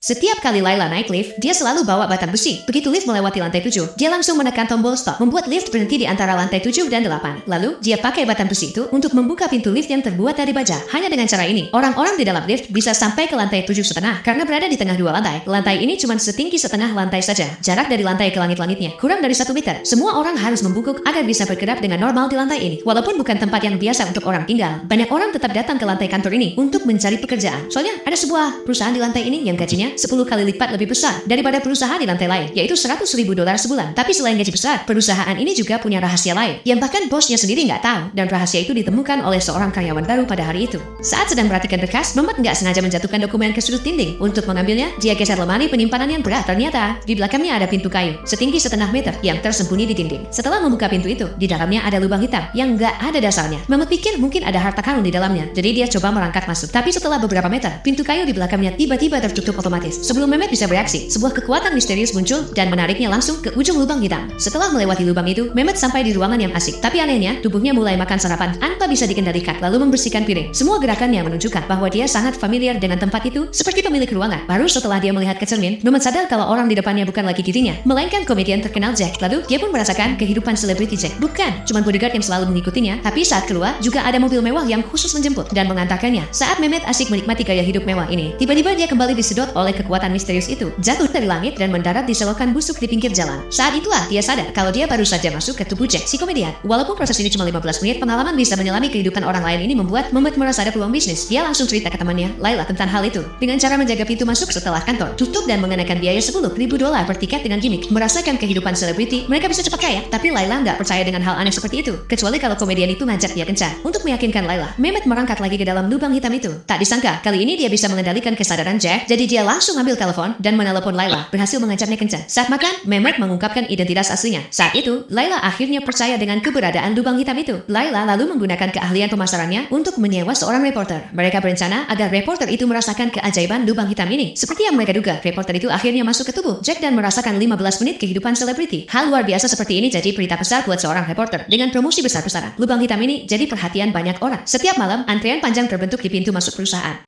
Setiap kali Laila naik lift, dia selalu bawa batang besi. Begitu lift melewati lantai 7, dia langsung menekan tombol stop, membuat lift berhenti di antara lantai 7 dan 8. Lalu, dia pakai batang besi itu untuk membuka pintu lift yang terbuat dari baja. Hanya dengan cara ini, orang-orang di dalam lift bisa sampai ke lantai 7,5 karena berada di tengah dua lantai. Lantai ini cuma setinggi setengah lantai saja. Jarak dari lantai ke langit-langitnya kurang dari 1 meter. Semua orang harus membungkuk agar bisa bergerak dengan normal di lantai ini. Walaupun bukan tempat yang biasa untuk orang tinggal, banyak orang tetap datang ke lantai kantor ini untuk mencari pekerjaan. Soalnya ada sebuah perusahaan di lantai ini yang gajinya 10 kali lipat lebih besar daripada perusahaan di lantai lain, yaitu $100.000 sebulan. Tapi selain gaji besar, perusahaan ini juga punya rahasia lain yang bahkan bosnya sendiri nggak tahu, dan rahasia itu ditemukan oleh seorang karyawan baru pada hari itu. Saat sedang memperhatikan berkas, Mehmet nggak sengaja menjatuhkan dokumen ke sudut dinding. Untuk mengambilnya, dia geser lemari penyimpanan yang berat. Ternyata di belakangnya ada pintu kayu setinggi setengah meter yang tersembunyi di dinding. Setelah membuka pintu itu, di dalamnya ada lubang hitam yang nggak ada dasarnya. Mehmet pikir mungkin ada harta karun di dalamnya, jadi dia coba merangkak masuk. Tapi setelah beberapa meter, pintu kayu di belakangnya tiba-tiba tertutup otomatis. Sebelum Mehmet bisa bereaksi, sebuah kekuatan misterius muncul dan menariknya langsung ke ujung lubang hitam. Setelah melewati lubang itu, Mehmet sampai di ruangan yang asik. Tapi anehnya, tubuhnya mulai makan sarapan tanpa bisa dikendalikan, lalu membersihkan piring. Semua gerakannya menunjukkan bahwa dia sangat familiar dengan tempat itu, seperti pemilik ruangan. Baru setelah dia melihat ke cermin, Mehmet sadar kalau orang di depannya bukan lagi dirinya, melainkan komedian terkenal Jack. Lalu, dia pun merasakan kehidupan selebriti Jack. Bukan cuma bodyguard yang selalu mengikutinya, tapi saat keluar, juga ada mobil mewah yang khusus menjemput dan mengantarkannya. Saat Mehmet asik menikmati gaya hidup mewah ini, tiba-tiba dia kembali disedot oleh kekuatan misterius itu, jatuh dari langit dan mendarat di selokan busuk di pinggir jalan. Saat itulah dia sadar kalau dia baru saja masuk ke tubuh Jack, si komedian. Walaupun proses ini cuma 15 menit, pengalaman bisa menyelami kehidupan orang lain ini membuat Mehmet merasa ada peluang bisnis. Dia langsung cerita ke temannya, Laila, tentang hal itu. Dengan cara menjaga pintu masuk setelah kantor tutup dan mengenakan biaya $10.000 per tiket dengan gimmick. Merasakan kehidupan selebriti, mereka bisa cepat kaya. Tapi Laila nggak percaya dengan hal aneh seperti itu, kecuali kalau komedian itu ngajak dia kencan. Untuk meyakinkan Laila, Mehmet merangkak lagi ke dalam lubang hitam itu. Tak disangka, kali ini dia bisa mengendalikan kesadaran Jack, jadi dia langsung ambil telepon dan menelepon Laila, berhasil mengancamnya kencan. Saat makan, Mehmet mengungkapkan identitas aslinya. Saat itu, Laila akhirnya percaya dengan keberadaan lubang hitam itu. Laila lalu menggunakan keahlian pemasarannya untuk menyewa seorang reporter. Mereka berencana agar reporter itu merasakan keajaiban lubang hitam ini. Seperti yang mereka duga, reporter itu akhirnya masuk ke tubuh Jack dan merasakan 15 menit kehidupan selebriti. Hal luar biasa seperti ini jadi berita besar buat seorang reporter. Dengan promosi besar-besaran, lubang hitam ini jadi perhatian banyak orang. Setiap malam, antrean panjang terbentuk di pintu masuk perusahaan.